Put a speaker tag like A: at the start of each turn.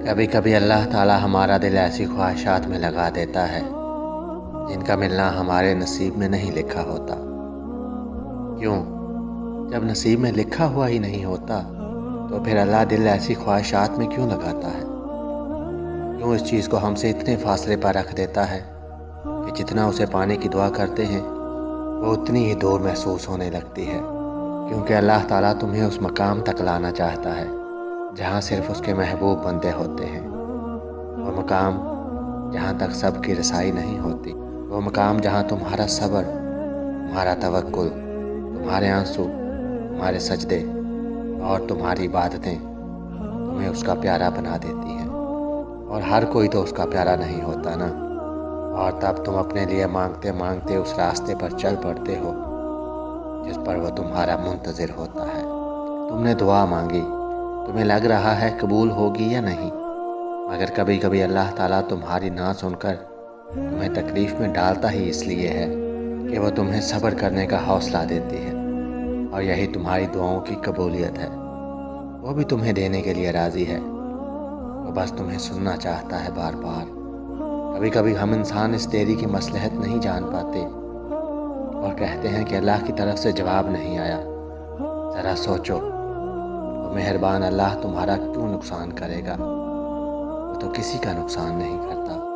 A: کبھی کبھی اللہ تعالی ہمارا دل ایسی خواہشات میں لگا دیتا ہے جن کا ملنا ہمارے نصیب میں نہیں لکھا ہوتا۔ کیوں؟ جب نصیب میں لکھا ہوا ہی نہیں ہوتا تو پھر اللہ دل ایسی خواہشات میں کیوں لگاتا ہے؟ کیوں اس چیز کو ہم سے اتنے فاصلے پر رکھ دیتا ہے کہ جتنا اسے پانے کی دعا کرتے ہیں وہ اتنی ہی دور محسوس ہونے لگتی ہے؟ کیونکہ اللہ تعالیٰ تمہیں اس مقام تک لانا چاہتا ہے جہاں صرف اس کے محبوب بندے ہوتے ہیں۔ وہ مقام جہاں تک سب کی رسائی نہیں ہوتی، وہ مقام جہاں تمہارا صبر، تمہارا توکل، تمہارے آنسو، تمہارے سجدے اور تمہاری عبادتیں تمہیں اس کا پیارا بنا دیتی ہیں۔ اور ہر کوئی تو اس کا پیارا نہیں ہوتا نا، اور تب تم اپنے لیے مانگتے مانگتے اس راستے پر چل پڑتے ہو جس پر وہ تمہارا منتظر ہوتا ہے۔ تم نے دعا مانگی، تمہیں لگ رہا ہے قبول ہوگی یا نہیں، مگر کبھی کبھی اللہ تعالیٰ تمہاری نہ سن کر تمہیں تکلیف میں ڈالتا ہی اس لیے ہے کہ وہ تمہیں صبر کرنے کا حوصلہ دیتی ہے، اور یہی تمہاری دعاؤں کی قبولیت ہے۔ وہ بھی تمہیں دینے کے لیے راضی ہے، وہ بس تمہیں سننا چاہتا ہے بار بار۔ کبھی کبھی ہم انسان اس دیری کی مصلحت نہیں جان پاتے اور کہتے ہیں کہ اللہ کی طرف سے جواب نہیں آیا۔ ذرا سوچو، وہ مہربان اللہ تمہارا کیوں نقصان کرے گا؟ وہ تو کسی کا نقصان نہیں کرتا۔